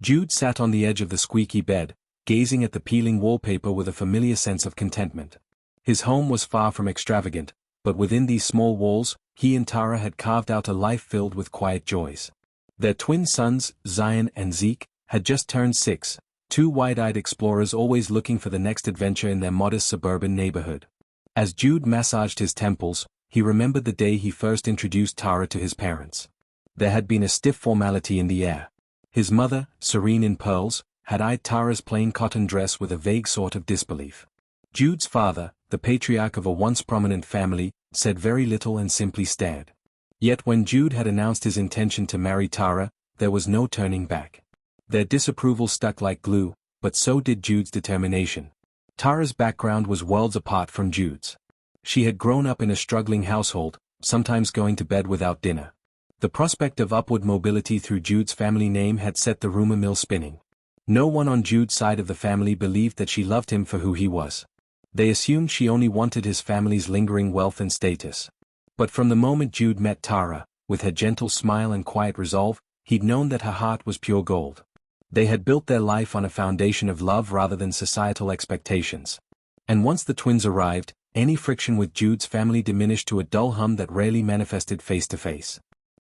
Jude sat on the edge of the squeaky bed, gazing at the peeling wallpaper with a familiar sense of contentment. His home was far from extravagant, but within these small walls, he and Tara had carved out a life filled with quiet joys. Their twin sons, Zion and Zeke, had just turned 6, two wide-eyed explorers always looking for the next adventure in their modest suburban neighborhood. As Jude massaged his temples, he remembered the day he first introduced Tara to his parents. There had been a stiff formality in the air. His mother, serene in pearls, had eyed Tara's plain cotton dress with a vague sort of disbelief. Jude's father, the patriarch of a once prominent family, said very little and simply stared. Yet when Jude had announced his intention to marry Tara, there was no turning back. Their disapproval stuck like glue, but so did Jude's determination. Tara's background was worlds apart from Jude's. She had grown up in a struggling household, sometimes going to bed without dinner. The prospect of upward mobility through Jude's family name had set the rumor mill spinning. No one on Jude's side of the family believed that she loved him for who he was. They assumed she only wanted his family's lingering wealth and status. But from the moment Jude met Tara, with her gentle smile and quiet resolve, he'd known that her heart was pure gold. They had built their life on a foundation of love rather than societal expectations. And once the twins arrived, any friction with Jude's family diminished to a dull hum that rarely manifested face to face.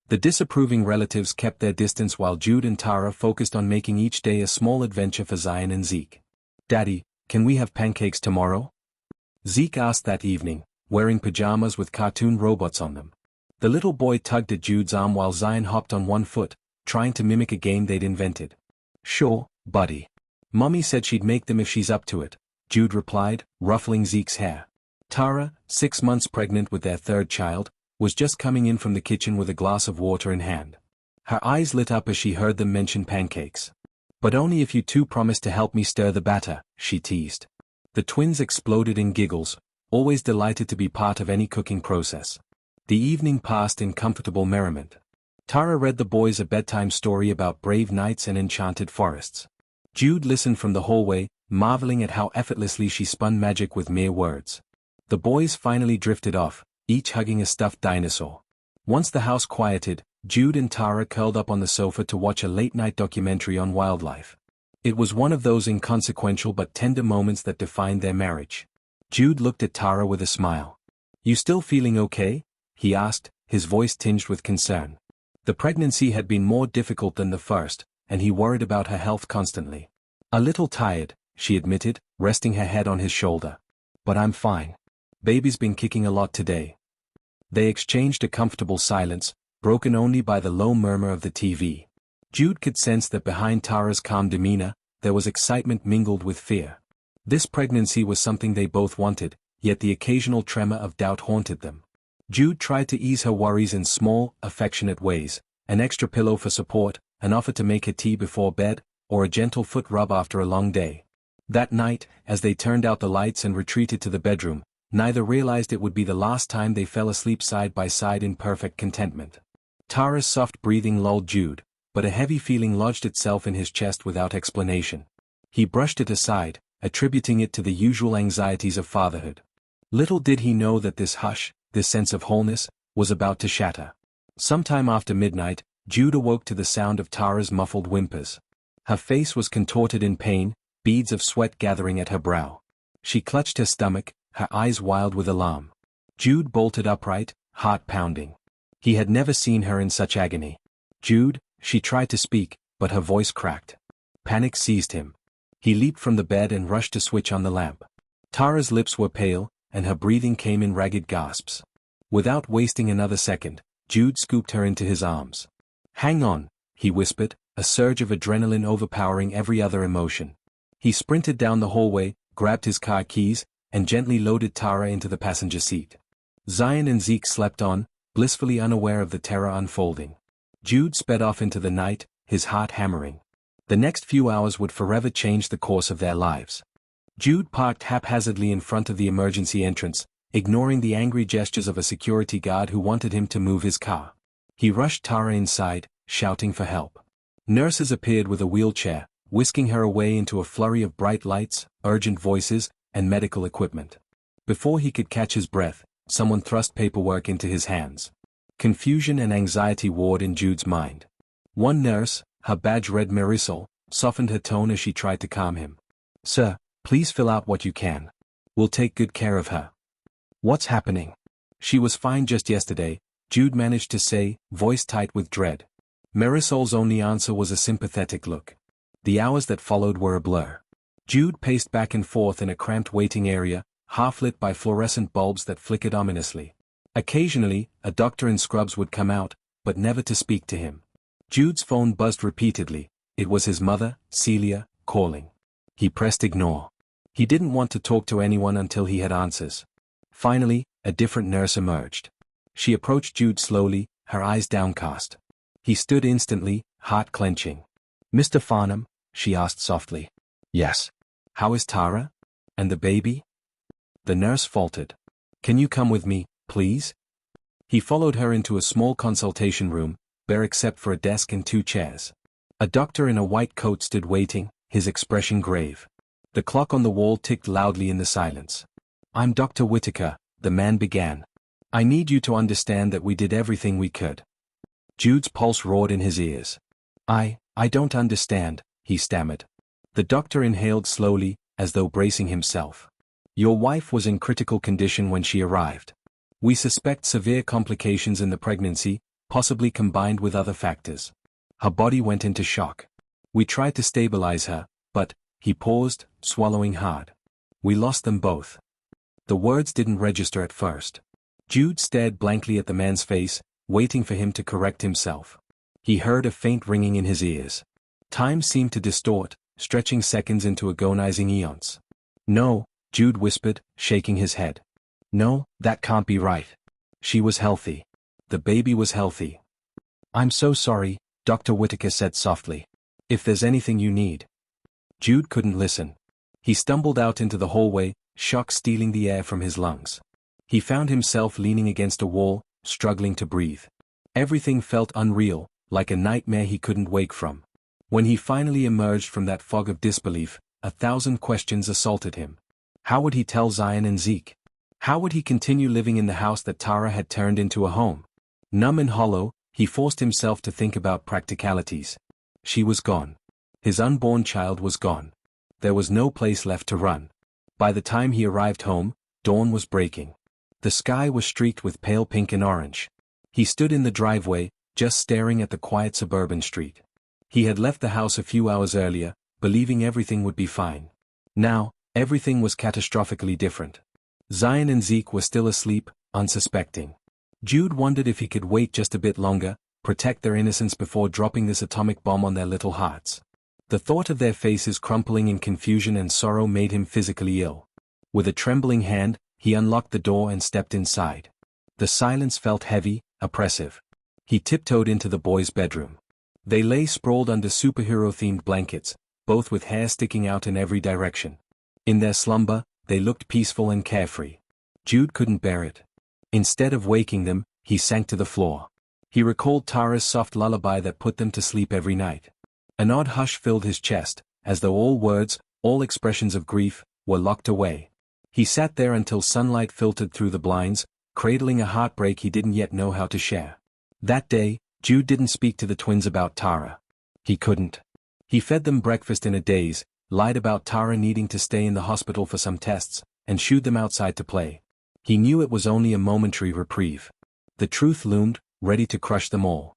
The disapproving relatives kept their distance while Jude and Tara focused on making each day a small adventure for Zion and Zeke. "Daddy, can we have pancakes tomorrow?" Zeke asked that evening, wearing pajamas with cartoon robots on them. The little boy tugged at Jude's arm while Zion hopped on one foot, trying to mimic a game they'd invented. "Sure, buddy. Mommy said she'd make them if she's up to it," Jude replied, ruffling Zeke's hair. Tara, 6 months pregnant with their third child, was just coming in from the kitchen with a glass of water in hand. Her eyes lit up as she heard them mention pancakes. "But only if you two promise to help me stir the batter," she teased. The twins exploded in giggles, always delighted to be part of any cooking process. The evening passed in comfortable merriment. Tara read the boys a bedtime story about brave knights and enchanted forests. Jude listened from the hallway, marveling at how effortlessly she spun magic with mere words. The boys finally drifted off, each hugging a stuffed dinosaur. Once the house quieted, Jude and Tara curled up on the sofa to watch a late-night documentary on wildlife. It was one of those inconsequential but tender moments that defined their marriage. Jude looked at Tara with a smile. "You still feeling okay?" he asked, his voice tinged with concern. The pregnancy had been more difficult than the first, and he worried about her health constantly. "A little tired," she admitted, resting her head on his shoulder. "But I'm fine. Baby's been kicking a lot today." They exchanged a comfortable silence, broken only by the low murmur of the TV. Jude could sense that behind Tara's calm demeanor, there was excitement mingled with fear. This pregnancy was something they both wanted, yet the occasional tremor of doubt haunted them. Jude tried to ease her worries in small, affectionate ways, an extra pillow for support, an offer to make her tea before bed, or a gentle foot rub after a long day. That night, as they turned out the lights and retreated to the bedroom, neither realized it would be the last time they fell asleep side by side in perfect contentment. Tara's soft breathing lulled Jude, but a heavy feeling lodged itself in his chest without explanation. He brushed it aside, attributing it to the usual anxieties of fatherhood. Little did he know that this hush, this sense of wholeness, was about to shatter. Sometime after midnight, Jude awoke to the sound of Tara's muffled whimpers. Her face was contorted in pain, beads of sweat gathering at her brow. She clutched her stomach, her eyes wild with alarm. Jude bolted upright, heart pounding. He had never seen her in such agony. "Jude," she tried to speak, but her voice cracked. Panic seized him. He leaped from the bed and rushed to switch on the lamp. Tara's lips were pale, and her breathing came in ragged gasps. Without wasting another second, Jude scooped her into his arms. "Hang on," he whispered, a surge of adrenaline overpowering every other emotion. He sprinted down the hallway, grabbed his car keys, and gently loaded Tara into the passenger seat. Zion and Zeke slept on, blissfully unaware of the terror unfolding. Jude sped off into the night, his heart hammering. The next few hours would forever change the course of their lives. Jude parked haphazardly in front of the emergency entrance, ignoring the angry gestures of a security guard who wanted him to move his car. He rushed Tara inside, shouting for help. Nurses appeared with a wheelchair, whisking her away into a flurry of bright lights, urgent voices, and medical equipment. Before he could catch his breath, someone thrust paperwork into his hands. Confusion and anxiety warred in Jude's mind. One nurse, her badge read Marisol, softened her tone as she tried to calm him. "Sir, please fill out what you can. We'll take good care of her." "What's happening?" "She was fine just yesterday," Jude managed to say, voice tight with dread. Marisol's only answer was a sympathetic look. The hours that followed were a blur. Jude paced back and forth in a cramped waiting area, half lit by fluorescent bulbs that flickered ominously. Occasionally, a doctor in scrubs would come out, but never to speak to him. Jude's phone buzzed repeatedly. It was his mother, Celia, calling. He pressed ignore. He didn't want to talk to anyone until he had answers. Finally, a different nurse emerged. She approached Jude slowly, her eyes downcast. He stood instantly, heart clenching. "Mr. Farnham?" she asked softly. "Yes." "How is Tara? And the baby?" The nurse faltered. "Can you come with me, please?" He followed her into a small consultation room, bare except for a desk and 2 chairs. A doctor in a white coat stood waiting, his expression grave. The clock on the wall ticked loudly in the silence. "I'm Dr. Whitaker," the man began. "I need you to understand that we did everything we could." Jude's pulse roared in his ears. I don't understand," he stammered. The doctor inhaled slowly, as though bracing himself. "Your wife was in critical condition when she arrived. We suspect severe complications in the pregnancy, possibly combined with other factors. Her body went into shock. We tried to stabilize her, but," he paused, swallowing hard. "We lost them both." The words didn't register at first. Jude stared blankly at the man's face, waiting for him to correct himself. He heard a faint ringing in his ears. Time seemed to distort, stretching seconds into agonizing eons. "No," Jude whispered, shaking his head. "No, that can't be right. She was healthy. The baby was healthy." "I'm so sorry," Dr. Whitaker said softly. "If there's anything you need." Jude couldn't listen. He stumbled out into the hallway, shock stealing the air from his lungs. He found himself leaning against a wall, struggling to breathe. Everything felt unreal, like a nightmare he couldn't wake from. When he finally emerged from that fog of disbelief, 1,000 questions assaulted him. How would he tell Zion and Zeke? How would he continue living in the house that Tara had turned into a home? Numb and hollow, he forced himself to think about practicalities. She was gone. His unborn child was gone. There was no place left to run. By the time he arrived home, dawn was breaking. The sky was streaked with pale pink and orange. He stood in the driveway, just staring at the quiet suburban street. He had left the house a few hours earlier, believing everything would be fine. Now, everything was catastrophically different. Zion and Zeke were still asleep, unsuspecting. Jude wondered if he could wait just a bit longer, protect their innocence before dropping this atomic bomb on their little hearts. The thought of their faces crumpling in confusion and sorrow made him physically ill. With a trembling hand, he unlocked the door and stepped inside. The silence felt heavy, oppressive. He tiptoed into the boys' bedroom. They lay sprawled under superhero-themed blankets, both with hair sticking out in every direction. In their slumber, they looked peaceful and carefree. Jude couldn't bear it. Instead of waking them, he sank to the floor. He recalled Tara's soft lullaby that put them to sleep every night. An odd hush filled his chest, as though all words, all expressions of grief, were locked away. He sat there until sunlight filtered through the blinds, cradling a heartbreak he didn't yet know how to share. That day, Jude didn't speak to the twins about Tara. He couldn't. He fed them breakfast in a daze, lied about Tara needing to stay in the hospital for some tests, and shooed them outside to play. He knew it was only a momentary reprieve. The truth loomed, ready to crush them all.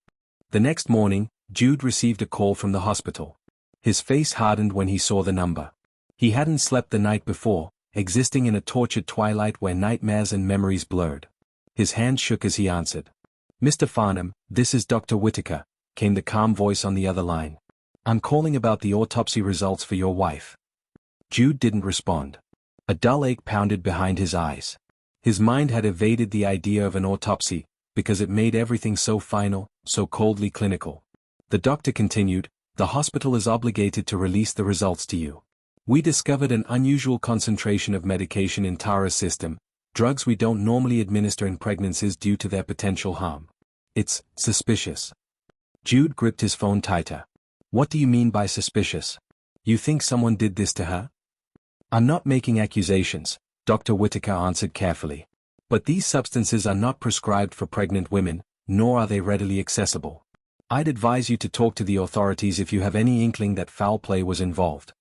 The next morning, Jude received a call from the hospital. His face hardened when he saw the number. He hadn't slept the night before, existing in a tortured twilight where nightmares and memories blurred. His hand shook as he answered. "Mr. Farnham, this is Dr. Whitaker," came the calm voice on the other line. "I'm calling about the autopsy results for your wife." Jude didn't respond. A dull ache pounded behind his eyes. His mind had evaded the idea of an autopsy, because it made everything so final, so coldly clinical. The doctor continued, "The hospital is obligated to release the results to you. We discovered an unusual concentration of medication in Tara's system, drugs we don't normally administer in pregnancies due to their potential harm. It's suspicious." Jude gripped his phone tighter. "What do you mean by suspicious? You think someone did this to her?" "I'm not making accusations," Dr. Whitaker answered carefully. "But these substances are not prescribed for pregnant women, nor are they readily accessible. I'd advise you to talk to the authorities if you have any inkling that foul play was involved.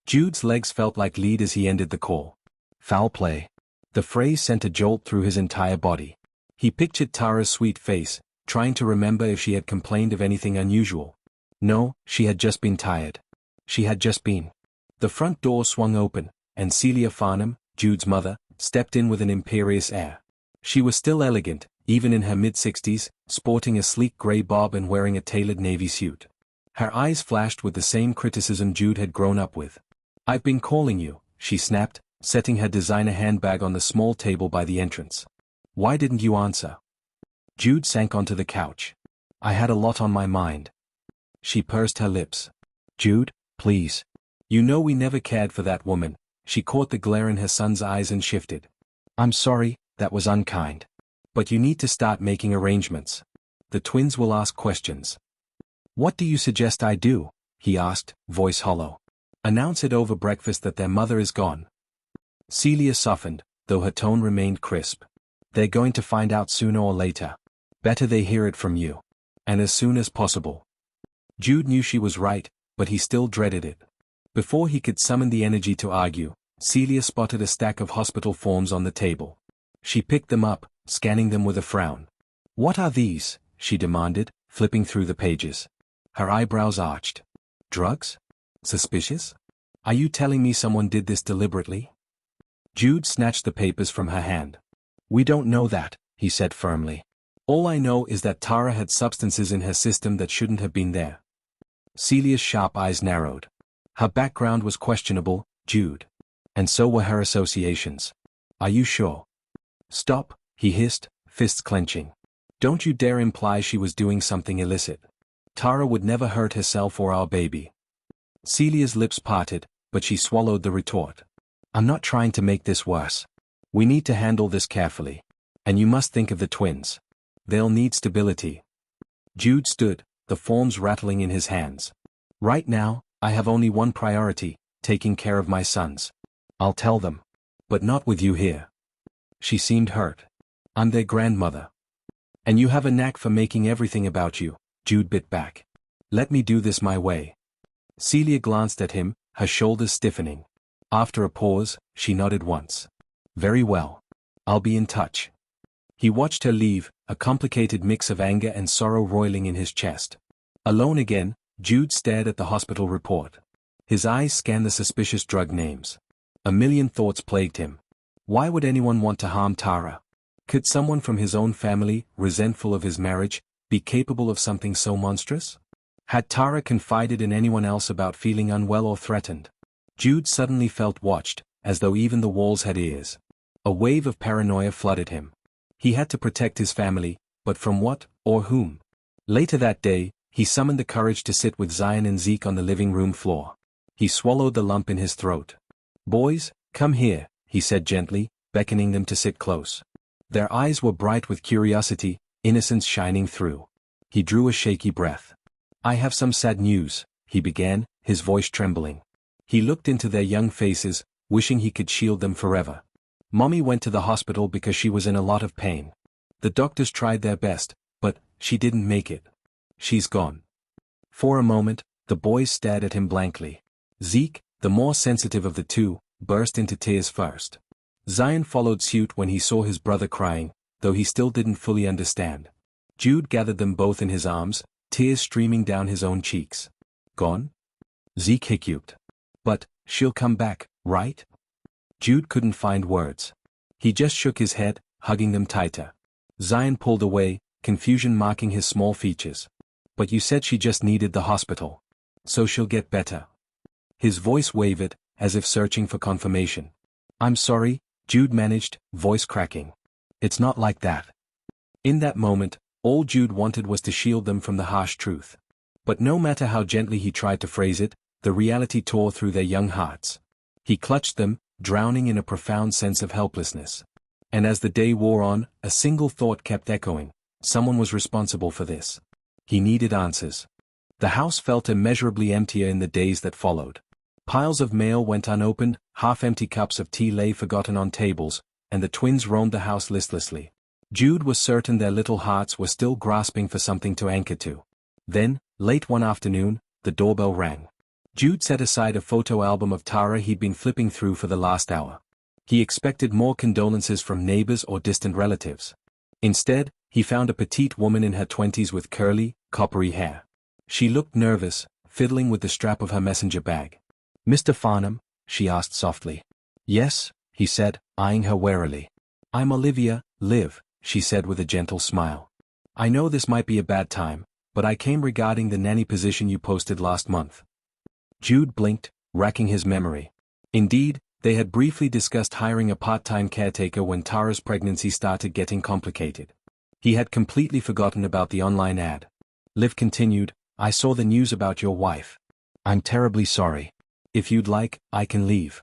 Jude's legs felt like lead as he ended the call. Foul play. The phrase sent a jolt through his entire body. He pictured Tara's sweet face, trying to remember if she had complained of anything unusual. No, she had just been tired. She had just been. The front door swung open, and Celia Farnham, Jude's mother, stepped in with an imperious air. She was still elegant, even in her mid-60s, sporting a sleek grey bob and wearing a tailored navy suit. Her eyes flashed with the same criticism Jude had grown up with. "I've been calling you," she snapped, setting her designer handbag on the small table by the entrance. "Why didn't you answer?" Jude sank onto the couch. "I had a lot on my mind." She pursed her lips. "Jude, please. You know we never cared for that woman." She caught the glare in her son's eyes and shifted. "I'm sorry, that was unkind. But you need to start making arrangements. The twins will ask questions." "What do you suggest I do?" he asked, voice hollow. "Announce it over breakfast that their mother is gone." Celia softened, though her tone remained crisp. "They're going to find out sooner or later. Better they hear it from you. And as soon as possible." Jude knew she was right, but he still dreaded it. Before he could summon the energy to argue, Celia spotted a stack of hospital forms on the table. She picked them up, scanning them with a frown. "What are these?" she demanded, flipping through the pages. Her eyebrows arched. "Drugs? Suspicious? Are you telling me someone did this deliberately?" Jude snatched the papers from her hand. "We don't know that," he said firmly. "All I know is that Tara had substances in her system that shouldn't have been there." Celia's sharp eyes narrowed. "Her background was questionable, Jude. And so were her associations. Are you sure?" "Stop," he hissed, fists clenching. "Don't you dare imply she was doing something illicit. Tara would never hurt herself or our baby." Celia's lips parted, but she swallowed the retort. "I'm not trying to make this worse. We need to handle this carefully. And you must think of the twins. They'll need stability." Jude stood, the forms rattling in his hands. "Right now, I have only one priority, taking care of my sons. I'll tell them. But not with you here." She seemed hurt. "I'm their grandmother. And you have a knack for making everything about you," Jude bit back. "Let me do this my way." Celia glanced at him, her shoulders stiffening. After a pause, she nodded once. "Very well. I'll be in touch." He watched her leave, a complicated mix of anger and sorrow roiling in his chest. Alone again, Jude stared at the hospital report. His eyes scanned the suspicious drug names. A million thoughts plagued him. Why would anyone want to harm Tara? Could someone from his own family, resentful of his marriage, be capable of something so monstrous? Had Tara confided in anyone else about feeling unwell or threatened? Jude suddenly felt watched, as though even the walls had ears. A wave of paranoia flooded him. He had to protect his family, but from what, or whom? Later that day, he summoned the courage to sit with Zion and Zeke on the living room floor. He swallowed the lump in his throat. "Boys, come here," he said gently, beckoning them to sit close. Their eyes were bright with curiosity, innocence shining through. He drew a shaky breath. "I have some sad news," he began, his voice trembling. He looked into their young faces, wishing he could shield them forever. "Mommy went to the hospital because she was in a lot of pain. The doctors tried their best, but she didn't make it. She's gone." For a moment, the boys stared at him blankly. Zeke, the more sensitive of the two, burst into tears first. Zion followed suit when he saw his brother crying, though he still didn't fully understand. Jude gathered them both in his arms, tears streaming down his own cheeks. "Gone?" Zeke hiccuped. "But, she'll come back, right?" Jude couldn't find words. He just shook his head, hugging them tighter. Zion pulled away, confusion marking his small features. "But you said she just needed the hospital. So she'll get better." His voice wavered, as if searching for confirmation. "I'm sorry," Jude managed, voice cracking. "It's not like that." In that moment, all Jude wanted was to shield them from the harsh truth. But no matter how gently he tried to phrase it, the reality tore through their young hearts. He clutched them, drowning in a profound sense of helplessness. And as the day wore on, a single thought kept echoing: someone was responsible for this. He needed answers. The house felt immeasurably emptier in the days that followed. Piles of mail went unopened, half-empty cups of tea lay forgotten on tables, and the twins roamed the house listlessly. Jude was certain their little hearts were still grasping for something to anchor to. Then, late one afternoon, the doorbell rang. Jude set aside a photo album of Tara he'd been flipping through for the last hour. He expected more condolences from neighbors or distant relatives. Instead, he found a petite woman in her 20s with curly, coppery hair. She looked nervous, fiddling with the strap of her messenger bag. "Mr. Farnham?" she asked softly. "Yes," he said, eyeing her warily. "I'm Olivia, Liv," she said with a gentle smile. "I know this might be a bad time, but I came regarding the nanny position you posted last month." Jude blinked, racking his memory. Indeed, they had briefly discussed hiring a part-time caretaker when Tara's pregnancy started getting complicated. He had completely forgotten about the online ad. Liv continued, "I saw the news about your wife. I'm terribly sorry. If you'd like, I can leave."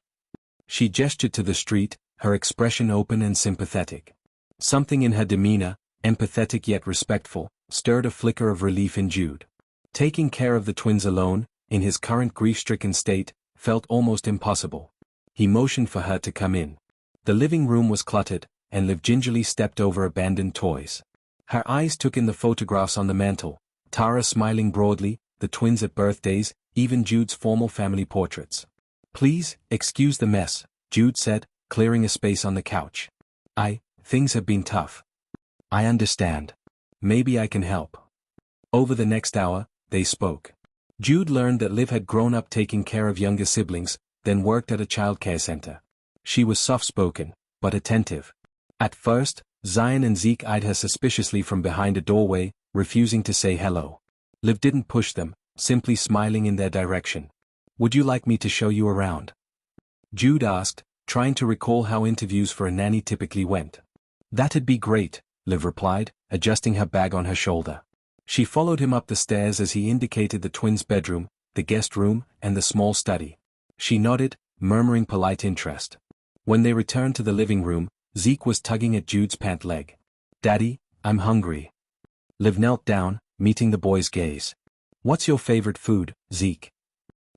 She gestured to the street, her expression open and sympathetic. Something in her demeanor, empathetic yet respectful, stirred a flicker of relief in Jude. Taking care of the twins alone, in his current grief-stricken state, felt almost impossible. He motioned for her to come in. The living room was cluttered, and Liv gingerly stepped over abandoned toys. Her eyes took in the photographs on the mantel, Tara smiling broadly, the twins at birthdays, even Jude's formal family portraits. "Please, excuse the mess," Jude said, clearing a space on the couch. Things have been tough. "I understand. Maybe I can help." Over the next hour, they spoke. Jude learned that Liv had grown up taking care of younger siblings, then worked at a childcare center. She was soft-spoken, but attentive. At first, Zion and Zeke eyed her suspiciously from behind a doorway, refusing to say hello. Liv didn't push them, simply smiling in their direction. "Would you like me to show you around?" Jude asked, trying to recall how interviews for a nanny typically went. "That'd be great," Liv replied, adjusting her bag on her shoulder. She followed him up the stairs as he indicated the twins' bedroom, the guest room, and the small study. She nodded, murmuring polite interest. When they returned to the living room, Zeke was tugging at Jude's pant leg. "Daddy, I'm hungry." Liv knelt down, meeting the boy's gaze. "What's your favorite food, Zeke?"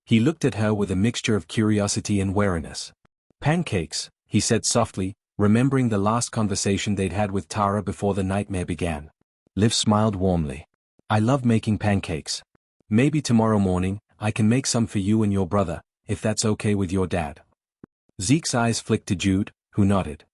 He looked at her with a mixture of curiosity and wariness. "Pancakes," he said softly, remembering the last conversation they'd had with Tara before the nightmare began. Liv smiled warmly. "I love making pancakes. Maybe tomorrow morning, I can make some for you and your brother, if that's okay with your dad." Zeke's eyes flicked to Jude, who nodded.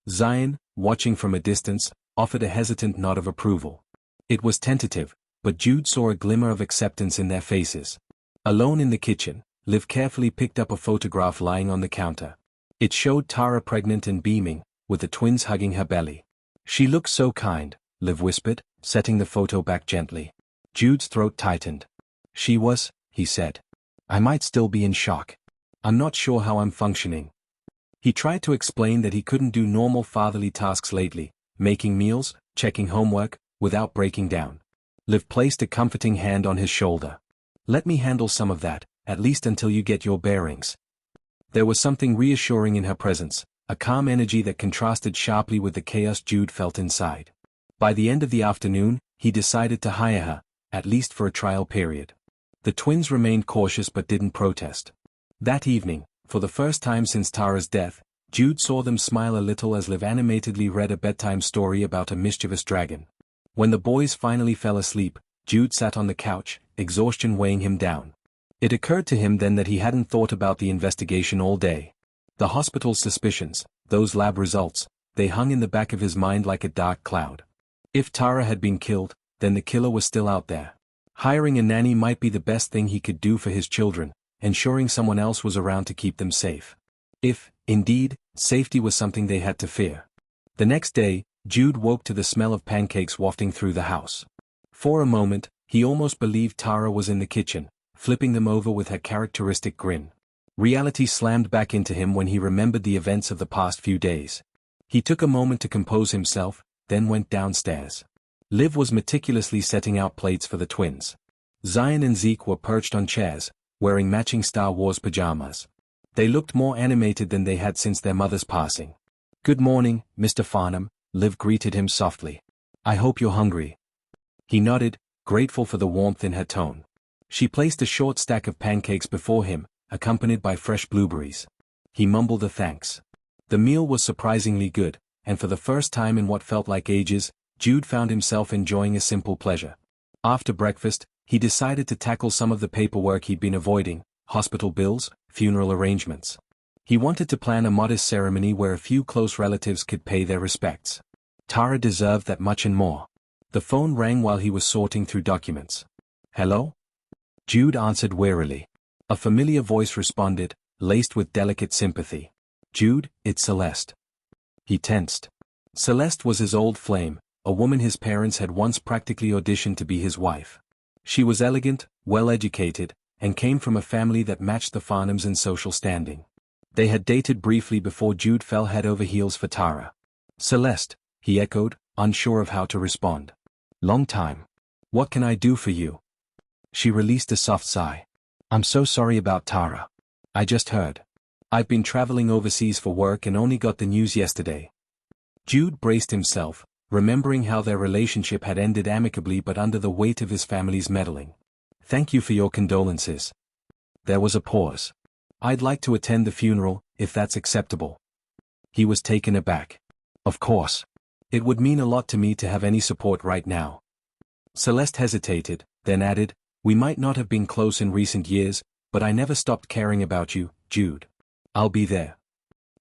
Zion, watching from a distance, offered a hesitant nod of approval. It was tentative, but Jude saw a glimmer of acceptance in their faces. Alone in the kitchen, Liv carefully picked up a photograph lying on the counter. It showed Tara pregnant and beaming, with the twins hugging her belly. "She looks so kind," Liv whispered, setting the photo back gently. Jude's throat tightened. "She was," he said. "I might still be in shock. I'm not sure how I'm functioning." He tried to explain that he couldn't do normal fatherly tasks lately, making meals, checking homework, without breaking down. Liv placed a comforting hand on his shoulder. "Let me handle some of that, at least until you get your bearings." There was something reassuring in her presence, a calm energy that contrasted sharply with the chaos Jude felt inside. By the end of the afternoon, he decided to hire her, at least for a trial period. The twins remained cautious but didn't protest. That evening, for the first time since Tara's death, Jude saw them smile a little as Liv animatedly read a bedtime story about a mischievous dragon. When the boys finally fell asleep, Jude sat on the couch, exhaustion weighing him down. It occurred to him then that he hadn't thought about the investigation all day. The hospital's suspicions, those lab results, they hung in the back of his mind like a dark cloud. If Tara had been killed, then the killer was still out there. Hiring a nanny might be the best thing he could do for his children, ensuring someone else was around to keep them safe. If, indeed, safety was something they had to fear. The next day, Jude woke to the smell of pancakes wafting through the house. For a moment, he almost believed Tara was in the kitchen, flipping them over with her characteristic grin. Reality slammed back into him when he remembered the events of the past few days. He took a moment to compose himself, then went downstairs. Liv was meticulously setting out plates for the twins. Zion and Zeke were perched on chairs, wearing matching Star Wars pajamas. They looked more animated than they had since their mother's passing. "Good morning, Mr. Farnham," Liv greeted him softly. "I hope you're hungry." He nodded, grateful for the warmth in her tone. She placed a short stack of pancakes before him, accompanied by fresh blueberries. He mumbled a thanks. The meal was surprisingly good, and for the first time in what felt like ages, Jude found himself enjoying a simple pleasure. After breakfast, he decided to tackle some of the paperwork he'd been avoiding: hospital bills, funeral arrangements. He wanted to plan a modest ceremony where a few close relatives could pay their respects. Tara deserved that much and more. The phone rang while he was sorting through documents. "Hello?" Jude answered wearily. A familiar voice responded, laced with delicate sympathy. "Jude, it's Celeste." He tensed. Celeste was his old flame, a woman his parents had once practically auditioned to be his wife. She was elegant, well-educated, and came from a family that matched the Farnhams in social standing. They had dated briefly before Jude fell head over heels for Tara. "Celeste," he echoed, unsure of how to respond. "Long time. What can I do for you?" She released a soft sigh. "I'm so sorry about Tara. I just heard. I've been traveling overseas for work and only got the news yesterday." Jude braced himself, remembering how their relationship had ended amicably but under the weight of his family's meddling. "Thank you for your condolences." There was a pause. "I'd like to attend the funeral, if that's acceptable." He was taken aback. "Of course. It would mean a lot to me to have any support right now." Celeste hesitated, then added, "We might not have been close in recent years, but I never stopped caring about you, Jude. I'll be there."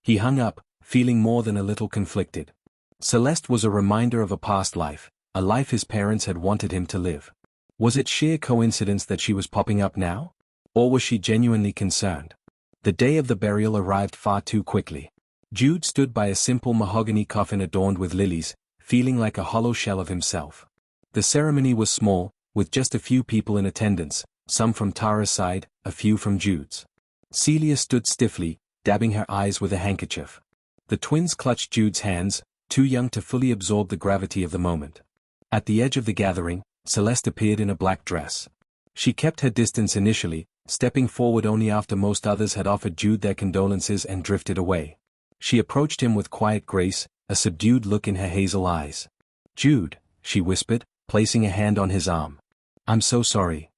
He hung up, feeling more than a little conflicted. Celeste was a reminder of a past life, a life his parents had wanted him to live. Was it sheer coincidence that she was popping up now? Or was she genuinely concerned? The day of the burial arrived far too quickly. Jude stood by a simple mahogany coffin adorned with lilies, feeling like a hollow shell of himself. The ceremony was small, with just a few people in attendance, some from Tara's side, a few from Jude's. Celia stood stiffly, dabbing her eyes with a handkerchief. The twins clutched Jude's hands, too young to fully absorb the gravity of the moment. At the edge of the gathering, Celeste appeared in a black dress. She kept her distance initially, stepping forward only after most others had offered Jude their condolences and drifted away. She approached him with quiet grace, a subdued look in her hazel eyes. "Jude," she whispered, placing a hand on his arm. "I'm so sorry."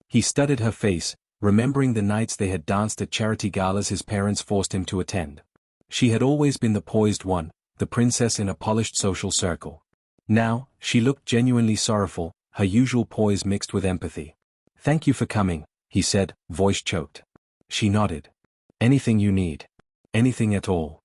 He studied her face, remembering the nights they had danced at charity galas his parents forced him to attend. She had always been the poised one, the princess in a polished social circle. Now, she looked genuinely sorrowful, her usual poise mixed with empathy. "Thank you for coming," he said, voice choked. She nodded. "Anything you need. Anything at all."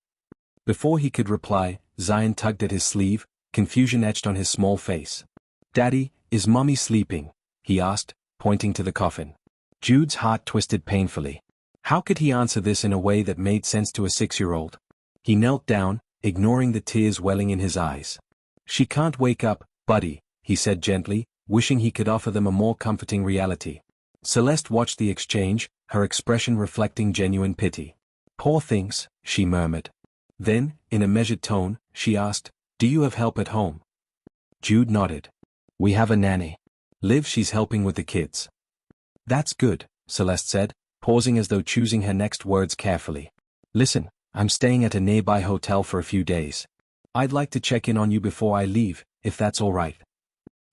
Before he could reply, Zion tugged at his sleeve, confusion etched on his small face. "Daddy, is Mommy sleeping?" he asked, pointing to the coffin. Jude's heart twisted painfully. How could he answer this in a way that made sense to a 6-year-old? He knelt down, ignoring the tears welling in his eyes. "She can't wake up, buddy," he said gently, wishing he could offer them a more comforting reality. Celeste watched the exchange, her expression reflecting genuine pity. "Poor things," she murmured. Then, in a measured tone, she asked, "Do you have help at home?" Jude nodded. "We have a nanny. Liv, she's helping with the kids." "That's good," Celeste said, pausing as though choosing her next words carefully. "Listen, I'm staying at a nearby hotel for a few days. I'd like to check in on you before I leave, if that's all right."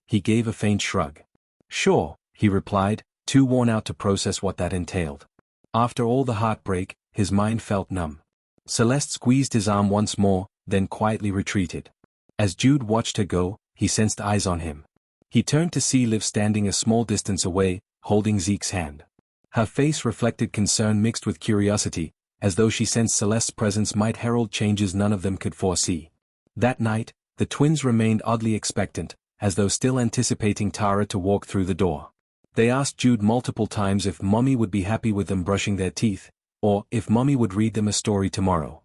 He gave a faint shrug. "Sure," he replied, too worn out to process what that entailed. After all the heartbreak, his mind felt numb. Celeste squeezed his arm once more, then quietly retreated. As Jude watched her go, he sensed eyes on him. He turned to see Liv standing a small distance away, holding Zeke's hand. Her face reflected concern mixed with curiosity, as though she sensed Celeste's presence might herald changes none of them could foresee. That night, the twins remained oddly expectant, as though still anticipating Tara to walk through the door. They asked Jude multiple times if Mommy would be happy with them brushing their teeth, or if Mommy would read them a story tomorrow.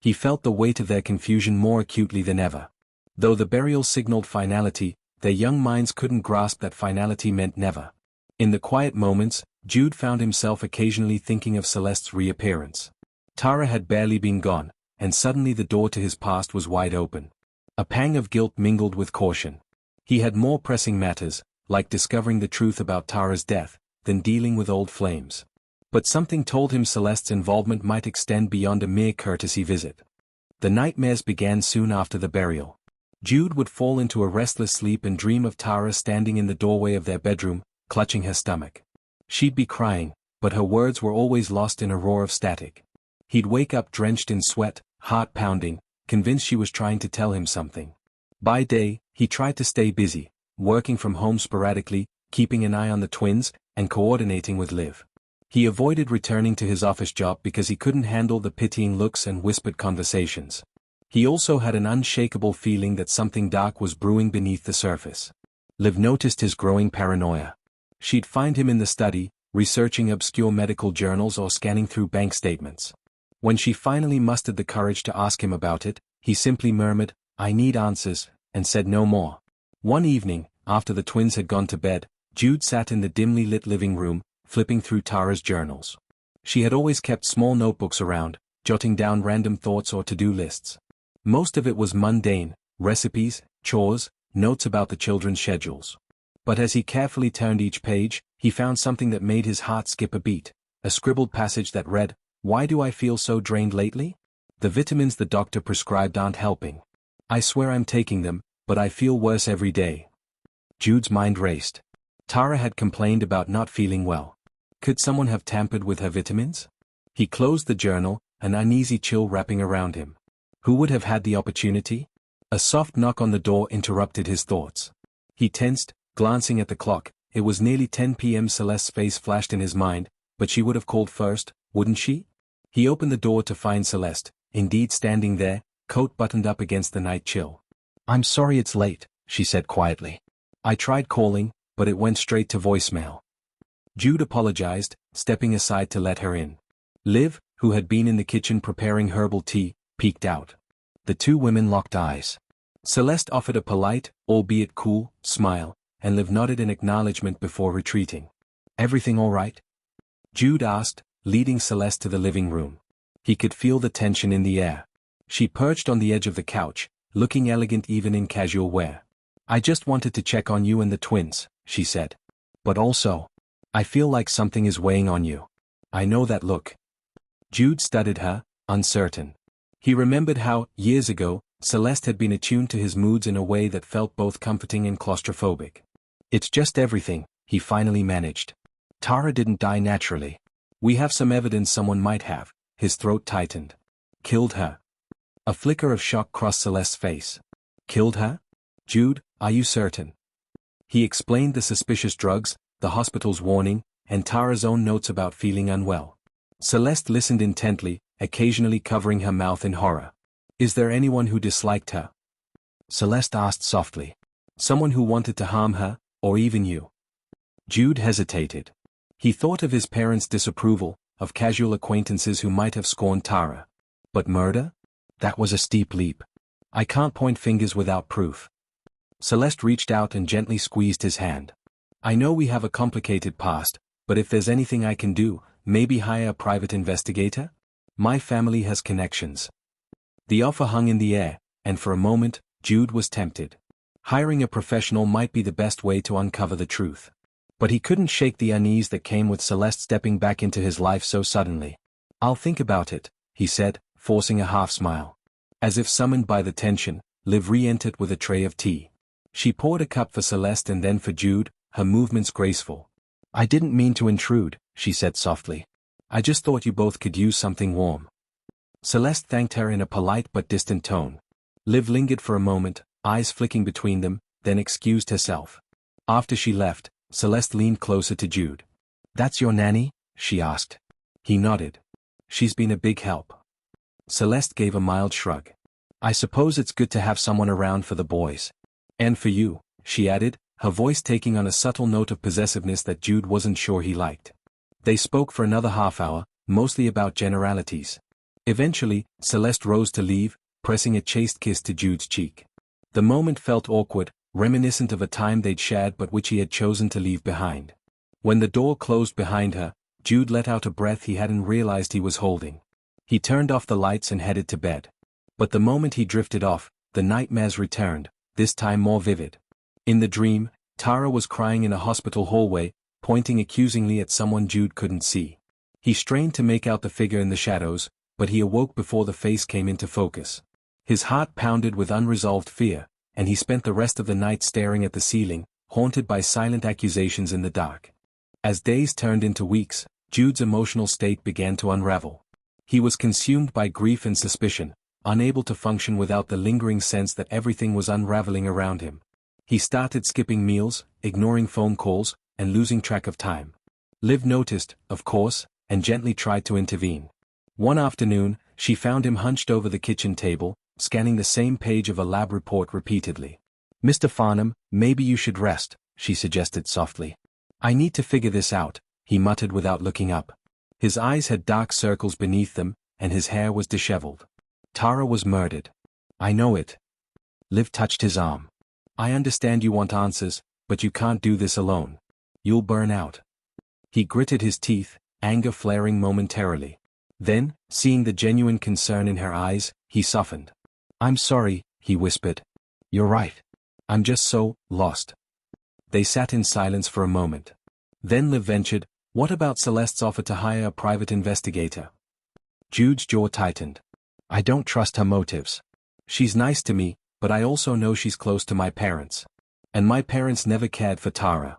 He felt the weight of their confusion more acutely than ever. Though the burial signaled finality, their young minds couldn't grasp that finality meant never. In the quiet moments, Jude found himself occasionally thinking of Celeste's reappearance. Tara had barely been gone, and suddenly the door to his past was wide open. A pang of guilt mingled with caution. He had more pressing matters, like discovering the truth about Tara's death, than dealing with old flames. But something told him Celeste's involvement might extend beyond a mere courtesy visit. The nightmares began soon after the burial. Jude would fall into a restless sleep and dream of Tara standing in the doorway of their bedroom, clutching her stomach. She'd be crying, but her words were always lost in a roar of static. He'd wake up drenched in sweat, heart pounding, convinced she was trying to tell him something. By day, he tried to stay busy, working from home sporadically, keeping an eye on the twins, and coordinating with Liv. He avoided returning to his office job because he couldn't handle the pitying looks and whispered conversations. He also had an unshakable feeling that something dark was brewing beneath the surface. Liv noticed his growing paranoia. She'd find him in the study, researching obscure medical journals or scanning through bank statements. When she finally mustered the courage to ask him about it, he simply murmured, "I need answers," and said no more. One evening, after the twins had gone to bed, Jude sat in the dimly lit living room, flipping through Tara's journals. She had always kept small notebooks around, jotting down random thoughts or to-do lists. Most of it was mundane, recipes, chores, notes about the children's schedules. But as he carefully turned each page, he found something that made his heart skip a beat, a scribbled passage that read, "Why do I feel so drained lately? The vitamins the doctor prescribed aren't helping. I swear I'm taking them, but I feel worse every day." Jude's mind raced. Tara had complained about not feeling well. Could someone have tampered with her vitamins? He closed the journal, an uneasy chill wrapping around him. Who would have had the opportunity? A soft knock on the door interrupted his thoughts. He tensed, glancing at the clock. It was nearly 10 p.m. Celeste's face flashed in his mind, but she would have called first, wouldn't she? He opened the door to find Celeste, indeed standing there, coat buttoned up against the night chill. "I'm sorry it's late," she said quietly. "I tried calling, but it went straight to voicemail." Jude apologized, stepping aside to let her in. Liv, who had been in the kitchen preparing herbal tea, peeked out. The two women locked eyes. Celeste offered a polite, albeit cool, smile, and Liv nodded in acknowledgement before retreating. "Everything all right?" Jude asked, leading Celeste to the living room. He could feel the tension in the air. She perched on the edge of the couch, looking elegant even in casual wear. "I just wanted to check on you and the twins," she said. "But also, I feel like something is weighing on you. I know that look." Jude studied her, uncertain. He remembered how, years ago, Celeste had been attuned to his moods in a way that felt both comforting and claustrophobic. "It's just everything," he finally managed. "Tara didn't die naturally. We have some evidence someone might have." His throat tightened. "Killed her." A flicker of shock crossed Celeste's face. "Killed her? Jude, are you certain?" He explained the suspicious drugs, the hospital's warning, and Tara's own notes about feeling unwell. Celeste listened intently, occasionally covering her mouth in horror. "Is there anyone who disliked her?" Celeste asked softly. "Someone who wanted to harm her, or even you?" Jude hesitated. He thought of his parents' disapproval, of casual acquaintances who might have scorned Tara. But murder? That was a steep leap. "I can't point fingers without proof." Celeste reached out and gently squeezed his hand. "I know we have a complicated past, but if there's anything I can do, maybe hire a private investigator? My family has connections." The offer hung in the air, and for a moment, Jude was tempted. Hiring a professional might be the best way to uncover the truth. But he couldn't shake the unease that came with Celeste stepping back into his life so suddenly. "I'll think about it," he said, forcing a half-smile. As if summoned by the tension, Liv re-entered with a tray of tea. She poured a cup for Celeste and then for Jude, her movements graceful. "I didn't mean to intrude," she said softly. "I just thought you both could use something warm." Celeste thanked her in a polite but distant tone. Liv lingered for a moment, eyes flicking between them, then excused herself. After she left, Celeste leaned closer to Jude. "That's your nanny?" she asked. He nodded. "She's been a big help." Celeste gave a mild shrug. "I suppose it's good to have someone around for the boys. And for you," she added, her voice taking on a subtle note of possessiveness that Jude wasn't sure he liked. They spoke for another half-hour, mostly about generalities. Eventually, Celeste rose to leave, pressing a chaste kiss to Jude's cheek. The moment felt awkward, reminiscent of a time they'd shared but which he had chosen to leave behind. When the door closed behind her, Jude let out a breath he hadn't realized he was holding. He turned off the lights and headed to bed. But the moment he drifted off, the nightmares returned, this time more vivid. In the dream, Tara was crying in a hospital hallway, pointing accusingly at someone Jude couldn't see. He strained to make out the figure in the shadows, but he awoke before the face came into focus. His heart pounded with unresolved fear, and he spent the rest of the night staring at the ceiling, haunted by silent accusations in the dark. As days turned into weeks, Jude's emotional state began to unravel. He was consumed by grief and suspicion, unable to function without the lingering sense that everything was unraveling around him. He started skipping meals, ignoring phone calls, and losing track of time. Liv noticed, of course, and gently tried to intervene. One afternoon, she found him hunched over the kitchen table, scanning the same page of a lab report repeatedly. "Mr. Farnham, maybe you should rest," she suggested softly. "I need to figure this out," he muttered without looking up. His eyes had dark circles beneath them, and his hair was disheveled. "Tara was murdered. I know it." Liv touched his arm. "I understand you want answers, but you can't do this alone. You'll burn out." He gritted his teeth, anger flaring momentarily. Then, seeing the genuine concern in her eyes, he softened. "I'm sorry," he whispered. "You're right. I'm just so lost." They sat in silence for a moment. Then Liv ventured, "What about Celeste's offer to hire a private investigator?" Jude's jaw tightened. "I don't trust her motives. She's nice to me, but I also know she's close to my parents. And my parents never cared for Tara."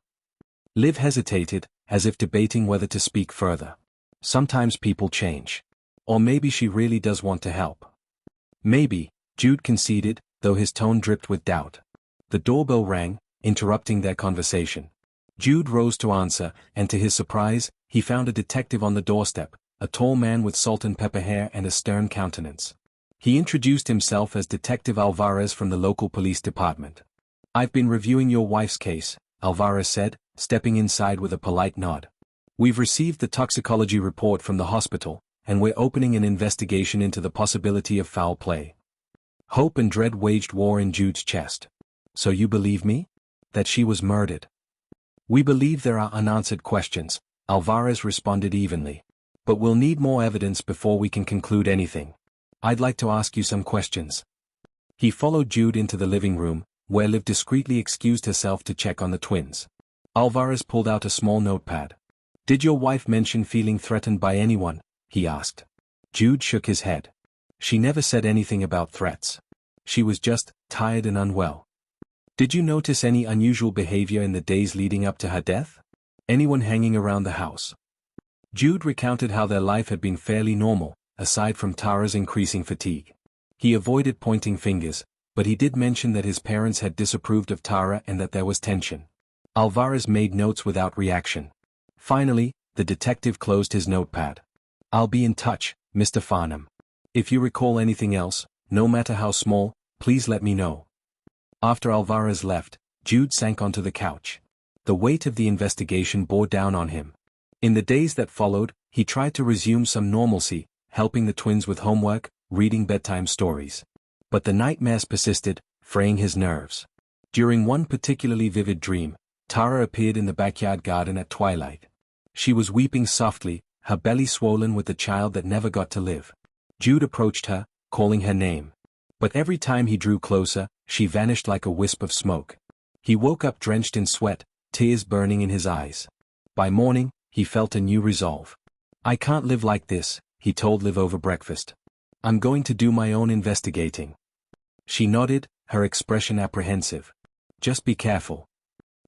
Liv hesitated, as if debating whether to speak further. Sometimes people change. Or maybe she really does want to help. "Maybe," Jude conceded, though his tone dripped with doubt. The doorbell rang, interrupting their conversation. Jude rose to answer, and to his surprise, he found a detective on the doorstep, a tall man with salt and pepper hair and a stern countenance. He introduced himself as Detective Alvarez from the local police department. "I've been reviewing your wife's case," Alvarez said, stepping inside with a polite nod. "We've received the toxicology report from the hospital, and we're opening an investigation into the possibility of foul play." Hope and dread waged war in Jude's chest. "So you believe me? That she was murdered?" "We believe there are unanswered questions," Alvarez responded evenly. "But we'll need more evidence before we can conclude anything. I'd like to ask you some questions." He followed Jude into the living room, where Liv discreetly excused herself to check on the twins. Alvarez pulled out a small notepad. "Did your wife mention feeling threatened by anyone?" he asked. Jude shook his head. "She never said anything about threats. She was just tired and unwell." "Did you notice any unusual behavior in the days leading up to her death? Anyone hanging around the house?" Jude recounted how their life had been fairly normal, aside from Tara's increasing fatigue. He avoided pointing fingers, but he did mention that his parents had disapproved of Tara and that there was tension. Alvarez made notes without reaction. Finally, the detective closed his notepad. "I'll be in touch, Mr. Farnham. If you recall anything else, no matter how small, please let me know." After Alvarez left, Jude sank onto the couch. The weight of the investigation bore down on him. In the days that followed, he tried to resume some normalcy, helping the twins with homework, reading bedtime stories. But the nightmares persisted, fraying his nerves. During one particularly vivid dream, Tara appeared in the backyard garden at twilight. She was weeping softly, her belly swollen with the child that never got to live. Jude approached her, calling her name. But every time he drew closer, she vanished like a wisp of smoke. He woke up drenched in sweat, tears burning in his eyes. By morning, he felt a new resolve. "I can't live like this," he told Liv over breakfast. "I'm going to do my own investigating." She nodded, her expression apprehensive. "Just be careful."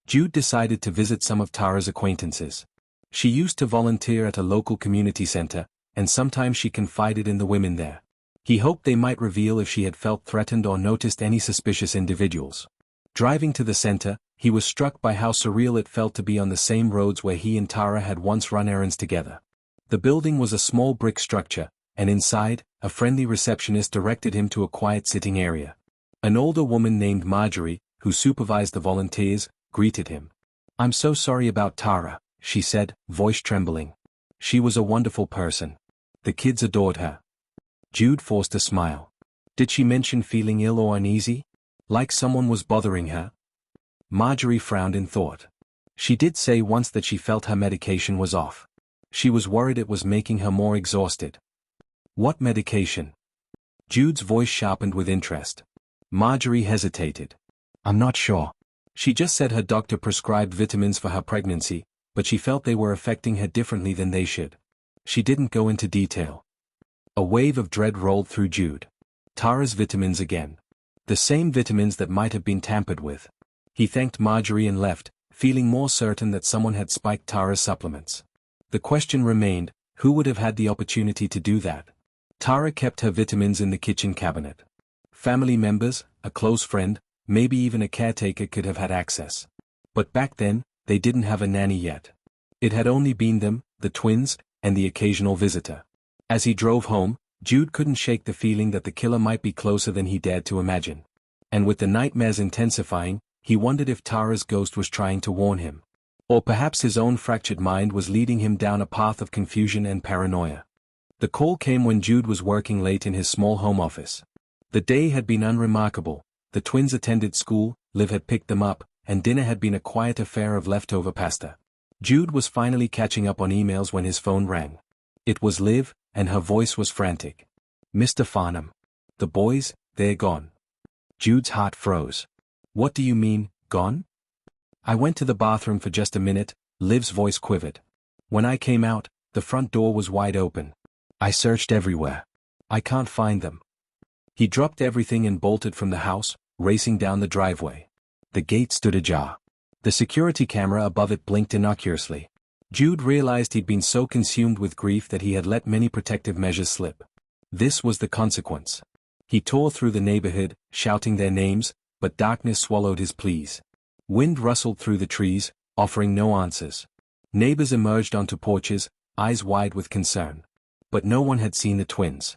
Jude decided to visit some of Tara's acquaintances. She used to volunteer at a local community center, and sometimes she confided in the women there. He hoped they might reveal if she had felt threatened or noticed any suspicious individuals. Driving to the center, he was struck by how surreal it felt to be on the same roads where he and Tara had once run errands together. The building was a small brick structure, and inside, a friendly receptionist directed him to a quiet sitting area. An older woman named Marjorie, who supervised the volunteers, greeted him. "I'm so sorry about Tara," she said, voice trembling. "She was a wonderful person. The kids adored her." Jude forced a smile. "Did she mention feeling ill or uneasy? Like someone was bothering her?" Marjorie frowned in thought. "She did say once that she felt her medication was off. She was worried it was making her more exhausted." "What medication?" Jude's voice sharpened with interest. Marjorie hesitated. "I'm not sure. She just said her doctor prescribed vitamins for her pregnancy, but she felt they were affecting her differently than they should. She didn't go into detail." A wave of dread rolled through Jude. Tara's vitamins again. The same vitamins that might have been tampered with. He thanked Marjorie and left, feeling more certain that someone had spiked Tara's supplements. The question remained, who would have had the opportunity to do that? Tara kept her vitamins in the kitchen cabinet. Family members, a close friend, maybe even a caretaker could have had access. But back then, they didn't have a nanny yet. It had only been them, the twins, and the occasional visitor. As he drove home, Jude couldn't shake the feeling that the killer might be closer than he dared to imagine. And with the nightmares intensifying, he wondered if Tara's ghost was trying to warn him. Or perhaps his own fractured mind was leading him down a path of confusion and paranoia. The call came when Jude was working late in his small home office. The day had been unremarkable. The twins attended school, Liv had picked them up, and dinner had been a quiet affair of leftover pasta. Jude was finally catching up on emails when his phone rang. It was Liv, and her voice was frantic. "Mr. Farnham. The boys, they're gone." Jude's heart froze. "What do you mean, gone?" "I went to the bathroom for just a minute," Liv's voice quivered. "When I came out, the front door was wide open. I searched everywhere. I can't find them." He dropped everything and bolted from the house, racing down the driveway. The gate stood ajar. The security camera above it blinked innocuously. Jude realized he'd been so consumed with grief that he had let many protective measures slip. This was the consequence. He tore through the neighborhood, shouting their names, but darkness swallowed his pleas. Wind rustled through the trees, offering no answers. Neighbors emerged onto porches, eyes wide with concern. But no one had seen the twins.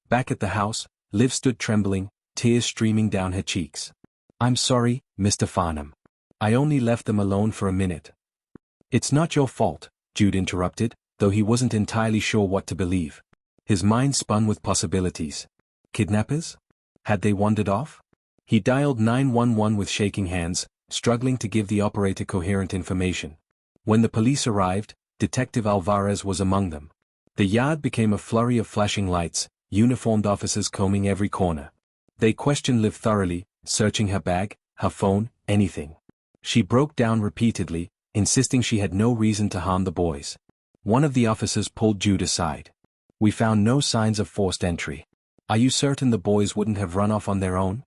Back at the house, Liv stood trembling, tears streaming down her cheeks. "I'm sorry, Mr. Farnham. I only left them alone for a minute." "It's not your fault," Jude interrupted, though he wasn't entirely sure what to believe. His mind spun with possibilities. Kidnappers? Had they wandered off? He dialed 911 with shaking hands, struggling to give the operator coherent information. When the police arrived, Detective Alvarez was among them. The yard became a flurry of flashing lights, uniformed officers combing every corner. They questioned Liv thoroughly, searching her bag, her phone, anything. She broke down repeatedly, insisting she had no reason to harm the boys. One of the officers pulled Jude aside. "We found no signs of forced entry. Are you certain the boys wouldn't have run off on their own?"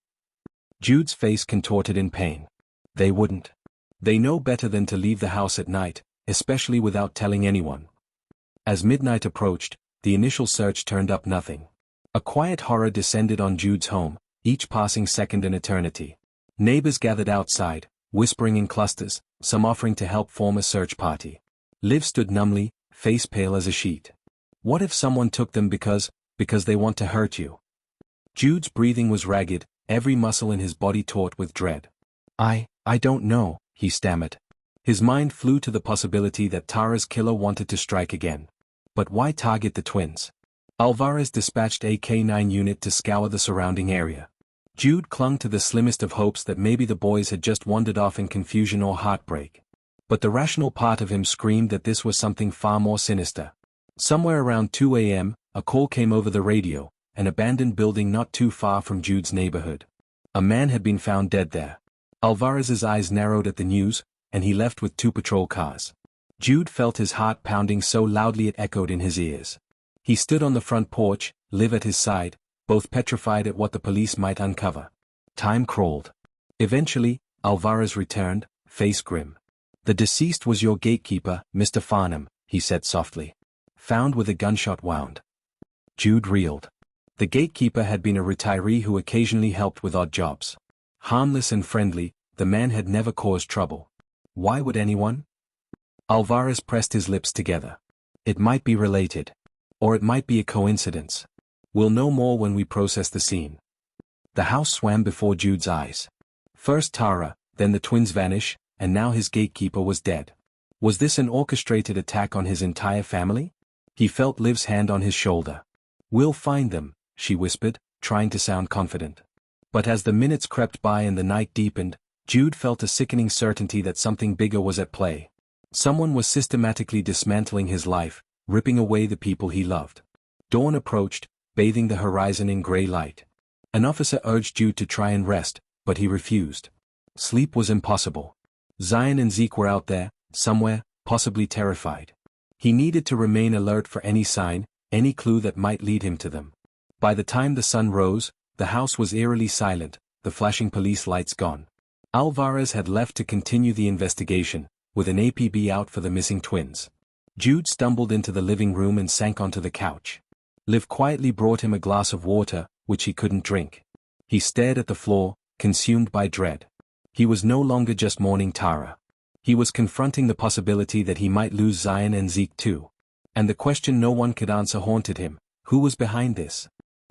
Jude's face contorted in pain. "They wouldn't. They know better than to leave the house at night, especially without telling anyone." As midnight approached, the initial search turned up nothing. A quiet horror descended on Jude's home, each passing second an eternity. Neighbors gathered outside, whispering in clusters, some offering to help form a search party. Liv stood numbly, face pale as a sheet. What if someone took them because they want to hurt you? Jude's breathing was ragged, every muscle in his body taut with dread. I don't know," he stammered. His mind flew to the possibility that Tara's killer wanted to strike again. But why target the twins? Alvarez dispatched a K-9 unit to scour the surrounding area. Jude clung to the slimmest of hopes that maybe the boys had just wandered off in confusion or heartbreak. But the rational part of him screamed that this was something far more sinister. Somewhere around 2 a.m., a call came over the radio, an abandoned building not too far from Jude's neighborhood. A man had been found dead there. Alvarez's eyes narrowed at the news, and he left with 2 patrol cars. Jude felt his heart pounding so loudly it echoed in his ears. He stood on the front porch, Liv at his side, both petrified at what the police might uncover. Time crawled. Eventually, Alvarez returned, face grim. "The deceased was your gatekeeper, Mr. Farnham," he said softly. "Found with a gunshot wound." Jude reeled. The gatekeeper had been a retiree who occasionally helped with odd jobs. Harmless and friendly, the man had never caused trouble. Why would anyone? Alvarez pressed his lips together. It might be related. Or it might be a coincidence. We'll know more when we process the scene. The house swam before Jude's eyes. First Tara, then the twins vanish, and now his gatekeeper was dead. Was this an orchestrated attack on his entire family? He felt Liv's hand on his shoulder. "We'll find them," she whispered, trying to sound confident. But as the minutes crept by and the night deepened, Jude felt a sickening certainty that something bigger was at play. Someone was systematically dismantling his life, ripping away the people he loved. Dawn approached, bathing the horizon in gray light. An officer urged Jude to try and rest, but he refused. Sleep was impossible. Zion and Zeke were out there, somewhere, possibly terrified. He needed to remain alert for any sign, any clue that might lead him to them. By the time the sun rose, the house was eerily silent, the flashing police lights gone. Alvarez had left to continue the investigation, with an APB out for the missing twins. Jude stumbled into the living room and sank onto the couch. Liv quietly brought him a glass of water, which he couldn't drink. He stared at the floor, consumed by dread. He was no longer just mourning Tara. He was confronting the possibility that he might lose Zion and Zeke too. And the question no one could answer haunted him: who was behind this?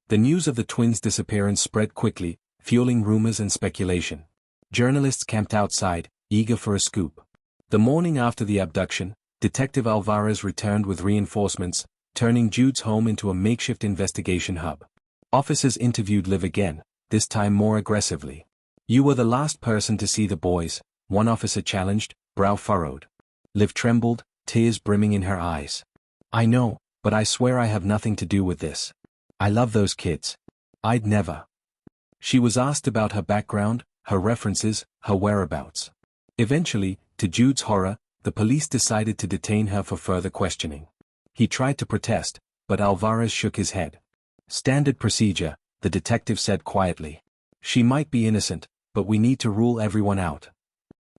The news of the twins' disappearance spread quickly, fueling rumors and speculation. Journalists camped outside, eager for a scoop. The morning after the abduction, Detective Alvarez returned with reinforcements, turning Jude's home into a makeshift investigation hub. Officers interviewed Liv again, this time more aggressively. "You were the last person to see the boys," one officer challenged, brow furrowed. Liv trembled, tears brimming in her eyes. "I know, but I swear I have nothing to do with this. I love those kids. I'd never." She was asked about her background, her references, her whereabouts. Eventually, to Jude's horror, the police decided to detain her for further questioning. He tried to protest, but Alvarez shook his head. "Standard procedure," the detective said quietly. "She might be innocent, but we need to rule everyone out."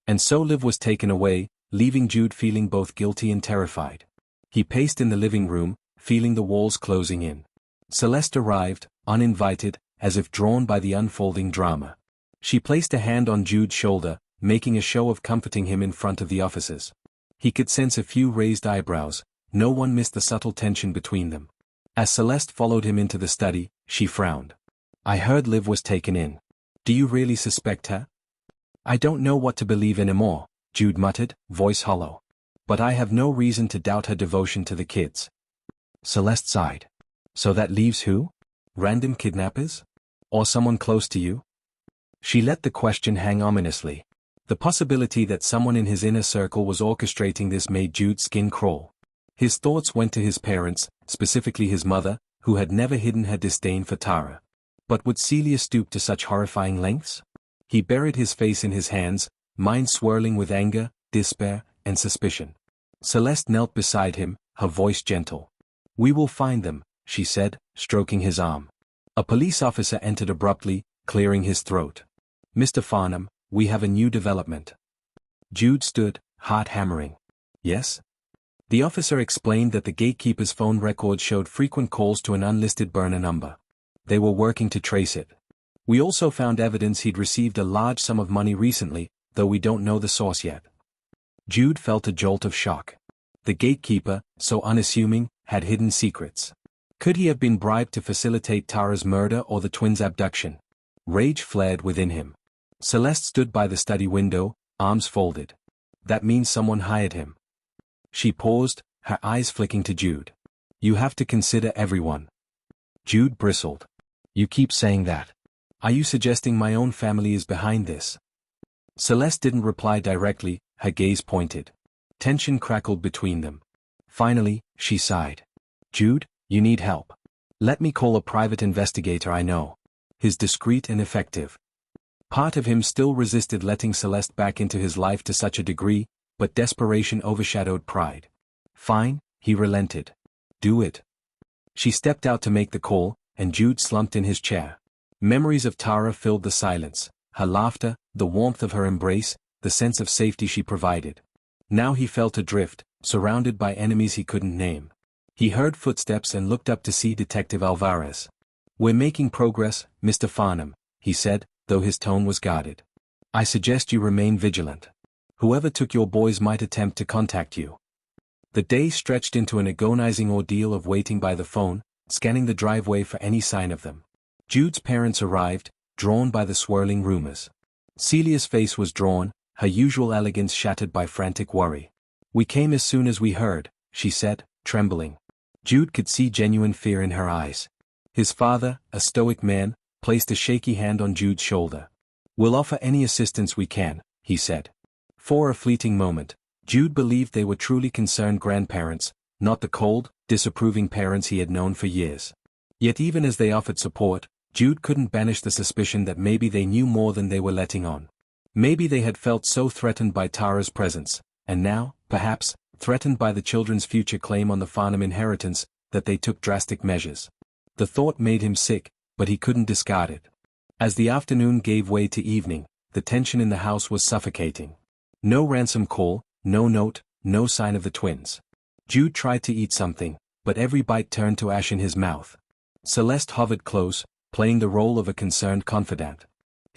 And so Liv was taken away, leaving Jude feeling both guilty and terrified. He paced in the living room, feeling the walls closing in. Celeste arrived, uninvited, as if drawn by the unfolding drama. She placed a hand on Jude's shoulder, making a show of comforting him in front of the officers. He could sense a few raised eyebrows. No one missed the subtle tension between them. As Celeste followed him into the study, she frowned. "I heard Liv was taken in. Do you really suspect her?" "I don't know what to believe anymore," Jude muttered, voice hollow. "But I have no reason to doubt her devotion to the kids." Celeste sighed. "So that leaves who? Random kidnappers? Or someone close to you?" She let the question hang ominously. The possibility that someone in his inner circle was orchestrating this made Jude's skin crawl. His thoughts went to his parents, specifically his mother, who had never hidden her disdain for Tara. But would Celia stoop to such horrifying lengths? He buried his face in his hands, mind swirling with anger, despair, and suspicion. Celeste knelt beside him, her voice gentle. "We will find them," she said, stroking his arm. A police officer entered abruptly, clearing his throat. "Mr. Farnham, we have a new development." Jude stood, heart hammering. "Yes?" The officer explained that the gatekeeper's phone records showed frequent calls to an unlisted burner number. They were working to trace it. "We also found evidence he'd received a large sum of money recently, though we don't know the source yet." Jude felt a jolt of shock. The gatekeeper, so unassuming, had hidden secrets. Could he have been bribed to facilitate Tara's murder or the twins' abduction? Rage flared within him. Celeste stood by the study window, arms folded. "That means someone hired him." She paused, her eyes flicking to Jude. "You have to consider everyone." Jude bristled. "You keep saying that. Are you suggesting my own family is behind this?" Celeste didn't reply directly, her gaze pointed. Tension crackled between them. Finally, she sighed. "Jude, you need help. Let me call a private investigator I know. He's discreet and effective." Part of him still resisted letting Celeste back into his life to such a degree, but desperation overshadowed pride. "Fine," he relented. "Do it." She stepped out to make the call, and Jude slumped in his chair. Memories of Tara filled the silence, her laughter, the warmth of her embrace, the sense of safety she provided. Now he felt adrift, surrounded by enemies he couldn't name. He heard footsteps and looked up to see Detective Alvarez. "We're making progress, Mr. Farnham," he said, though his tone was guarded. "I suggest you remain vigilant. Whoever took your boys might attempt to contact you." The day stretched into an agonizing ordeal of waiting by the phone, scanning the driveway for any sign of them. Jude's parents arrived, drawn by the swirling rumors. Celia's face was drawn, her usual elegance shattered by frantic worry. "We came as soon as we heard," she said, trembling. Jude could see genuine fear in her eyes. His father, a stoic man, placed a shaky hand on Jude's shoulder. "We'll offer any assistance we can," he said. For a fleeting moment, Jude believed they were truly concerned grandparents, not the cold, disapproving parents he had known for years. Yet even as they offered support, Jude couldn't banish the suspicion that maybe they knew more than they were letting on. Maybe they had felt so threatened by Tara's presence, and now, perhaps, threatened by the children's future claim on the Farnham inheritance, that they took drastic measures. The thought made him sick, but he couldn't discard it. As the afternoon gave way to evening, the tension in the house was suffocating. No ransom call, no note, no sign of the twins. Jude tried to eat something, but every bite turned to ash in his mouth. Celeste hovered close, playing the role of a concerned confidant.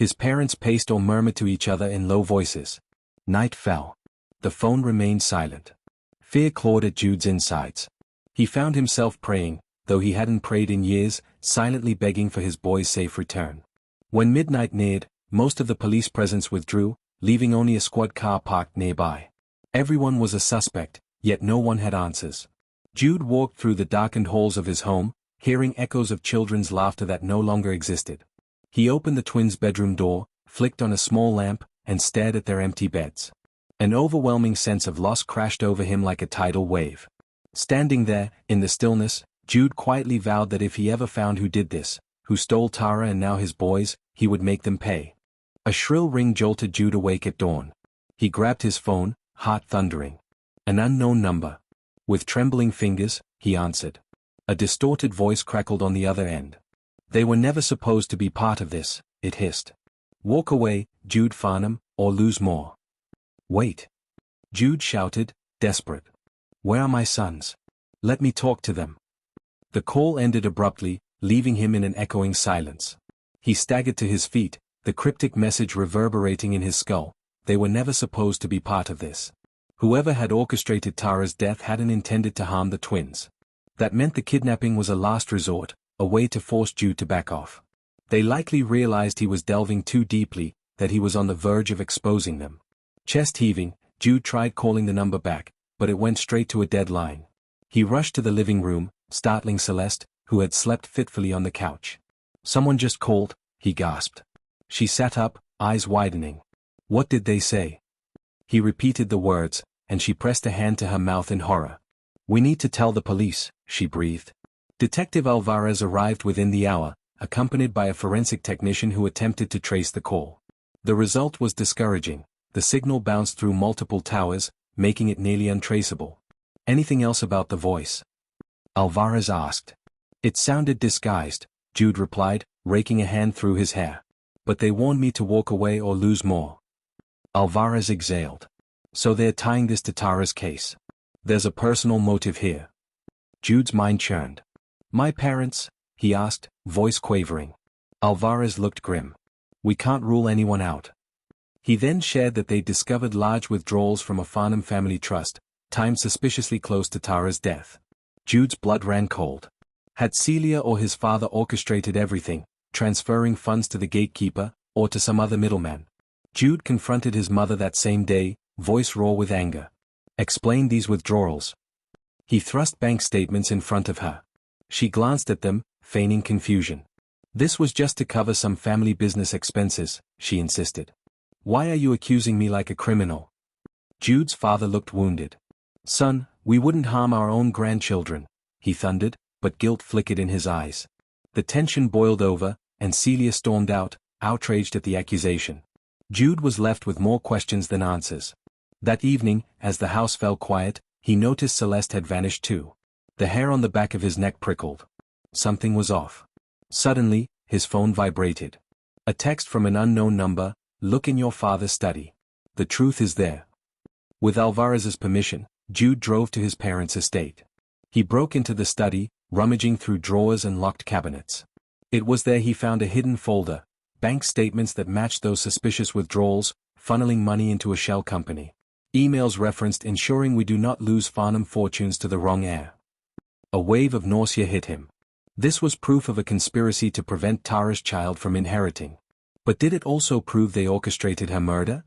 His parents paced or murmured to each other in low voices. Night fell. The phone remained silent. Fear clawed at Jude's insides. He found himself praying, though he hadn't prayed in years, silently begging for his boy's safe return. When midnight neared, most of the police presence withdrew, leaving only a squad car parked nearby. Everyone was a suspect, yet no one had answers. Jude walked through the darkened halls of his home, hearing echoes of children's laughter that no longer existed. He opened the twins' bedroom door, flicked on a small lamp, and stared at their empty beds. An overwhelming sense of loss crashed over him like a tidal wave. Standing there, in the stillness, Jude quietly vowed that if he ever found who did this, who stole Tara and now his boys, he would make them pay. A shrill ring jolted Jude awake at dawn. He grabbed his phone, heart thundering. An unknown number. With trembling fingers, he answered. A distorted voice crackled on the other end. They were never supposed to be part of this, it hissed. Walk away, Jude Farnham, or lose more. Wait. Jude shouted, desperate. Where are my sons? Let me talk to them. The call ended abruptly, leaving him in an echoing silence. He staggered to his feet, the cryptic message reverberating in his skull. They were never supposed to be part of this. Whoever had orchestrated Tara's death hadn't intended to harm the twins. That meant the kidnapping was a last resort, a way to force Jude to back off. They likely realized he was delving too deeply, that he was on the verge of exposing them. Chest heaving, Jude tried calling the number back, but it went straight to a dead line. He rushed to the living room, startling Celeste, who had slept fitfully on the couch. Someone just called, he gasped. She sat up, eyes widening. What did they say? He repeated the words, and she pressed a hand to her mouth in horror. We need to tell the police, she breathed. Detective Alvarez arrived within the hour, accompanied by a forensic technician who attempted to trace the call. The result was discouraging. The signal bounced through multiple towers, making it nearly untraceable. Anything else about the voice? Alvarez asked. It sounded disguised, Jude replied, raking a hand through his hair. But they warned me to walk away or lose more. Alvarez exhaled. So they're tying this to Tara's case. There's a personal motive here. Jude's mind churned. My parents? He asked, voice quavering. Alvarez looked grim. We can't rule anyone out. He then shared that they'd discovered large withdrawals from a Farnham family trust, timed suspiciously close to Tara's death. Jude's blood ran cold. Had Celia or his father orchestrated everything, transferring funds to the gatekeeper, or to some other middleman? Jude confronted his mother that same day, voice raw with anger. Explain these withdrawals. He thrust bank statements in front of her. She glanced at them, feigning confusion. This was just to cover some family business expenses, she insisted. Why are you accusing me like a criminal? Jude's father looked wounded. Son, we wouldn't harm our own grandchildren, he thundered, but guilt flickered in his eyes. The tension boiled over, and Celia stormed out, outraged at the accusation. Jude was left with more questions than answers. That evening, as the house fell quiet, he noticed Celeste had vanished too. The hair on the back of his neck prickled. Something was off. Suddenly, his phone vibrated. A text from an unknown number, look in your father's study. The truth is there. With Alvarez's permission, Jude drove to his parents' estate. He broke into the study, rummaging through drawers and locked cabinets. It was there he found a hidden folder, bank statements that matched those suspicious withdrawals, funneling money into a shell company. Emails referenced ensuring we do not lose Farnham fortunes to the wrong heir. A wave of nausea hit him. This was proof of a conspiracy to prevent Tara's child from inheriting. But did it also prove they orchestrated her murder?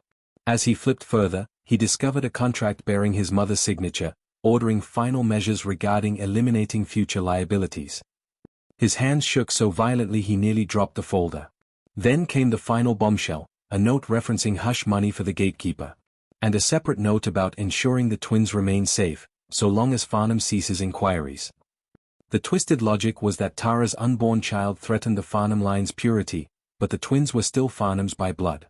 As he flipped further, he discovered a contract bearing his mother's signature, ordering final measures regarding eliminating future liabilities. His hands shook so violently he nearly dropped the folder. Then came the final bombshell, a note referencing hush money for the gatekeeper. And a separate note about ensuring the twins remain safe, so long as Farnham ceases inquiries. The twisted logic was that Tara's unborn child threatened the Farnham line's purity, but the twins were still Farnham's by blood.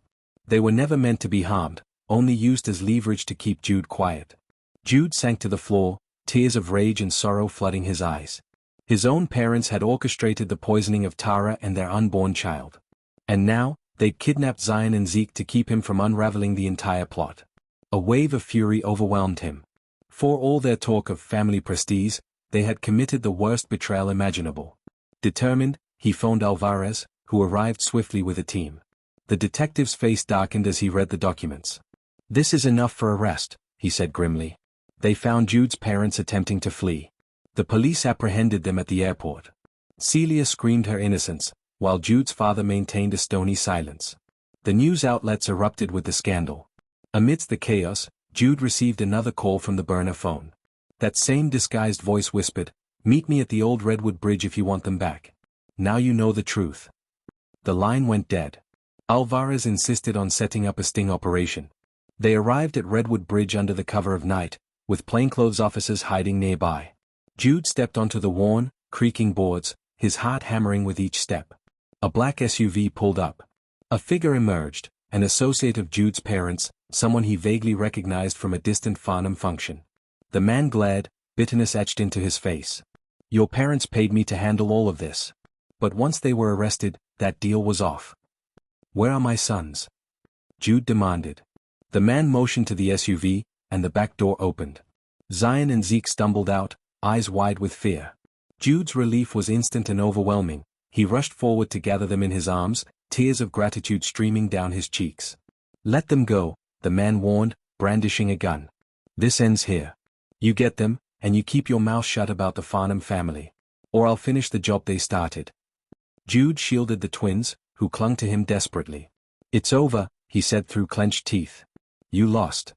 They were never meant to be harmed, only used as leverage to keep Jude quiet. Jude sank to the floor, tears of rage and sorrow flooding his eyes. His own parents had orchestrated the poisoning of Tara and their unborn child. And now, they'd kidnapped Zion and Zeke to keep him from unraveling the entire plot. A wave of fury overwhelmed him. For all their talk of family prestige, they had committed the worst betrayal imaginable. Determined, he phoned Alvarez, who arrived swiftly with a team. The detective's face darkened as he read the documents. "This is enough for arrest," he said grimly. They found Jude's parents attempting to flee. The police apprehended them at the airport. Celia screamed her innocence, while Jude's father maintained a stony silence. The news outlets erupted with the scandal. Amidst the chaos, Jude received another call from the burner phone. That same disguised voice whispered, "Meet me at the old Redwood Bridge if you want them back. Now you know the truth." The line went dead. Alvarez insisted on setting up a sting operation. They arrived at Redwood Bridge under the cover of night, with plainclothes officers hiding nearby. Jude stepped onto the worn, creaking boards, his heart hammering with each step. A black SUV pulled up. A figure emerged, an associate of Jude's parents, someone he vaguely recognized from a distant Farnham function. The man glared, bitterness etched into his face. "Your parents paid me to handle all of this. But once they were arrested, that deal was off. Where are my sons?" Jude demanded. The man motioned to the SUV, and the back door opened. Zion and Zeke stumbled out, eyes wide with fear. Jude's relief was instant and overwhelming. He rushed forward to gather them in his arms, tears of gratitude streaming down his cheeks. "Let them go," the man warned, brandishing a gun. "This ends here. You get them, and you keep your mouth shut about the Farnham family. Or I'll finish the job they started." Jude shielded the twins, who clung to him desperately. "It's over," he said through clenched teeth. "You lost."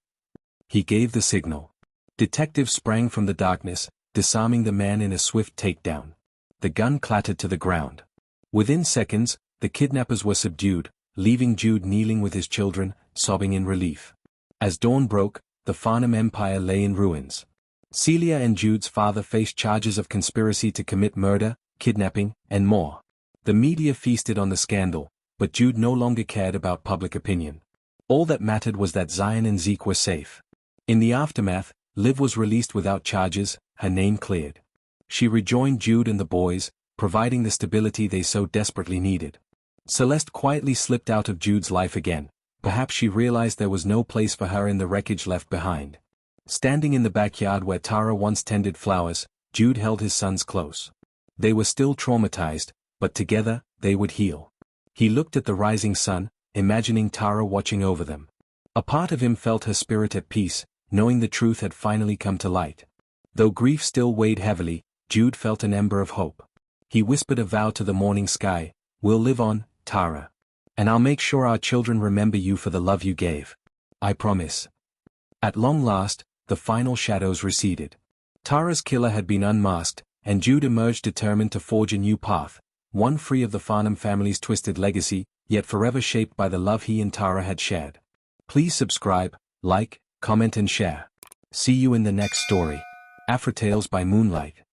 He gave the signal. Detectives sprang from the darkness, disarming the man in a swift takedown. The gun clattered to the ground. Within seconds, the kidnappers were subdued, leaving Jude kneeling with his children, sobbing in relief. As dawn broke, the Farnham Empire lay in ruins. Celia and Jude's father faced charges of conspiracy to commit murder, kidnapping, and more. The media feasted on the scandal, but Jude no longer cared about public opinion. All that mattered was that Zion and Zeke were safe. In the aftermath, Liv was released without charges, her name cleared. She rejoined Jude and the boys, providing the stability they so desperately needed. Celeste quietly slipped out of Jude's life again. Perhaps she realized there was no place for her in the wreckage left behind. Standing in the backyard where Tara once tended flowers, Jude held his sons close. They were still traumatized, but together, they would heal. He looked at the rising sun, imagining Tara watching over them. A part of him felt her spirit at peace, knowing the truth had finally come to light. Though grief still weighed heavily, Jude felt an ember of hope. He whispered a vow to the morning sky, "We'll live on, Tara. And I'll make sure our children remember you for the love you gave. I promise." At long last, the final shadows receded. Tara's killer had been unmasked, and Jude emerged determined to forge a new path, one free of the Farnham family's twisted legacy, yet forever shaped by the love he and Tara had shared. Please subscribe, like, comment and share. See you in the next story. AFRITALES by Moonlight.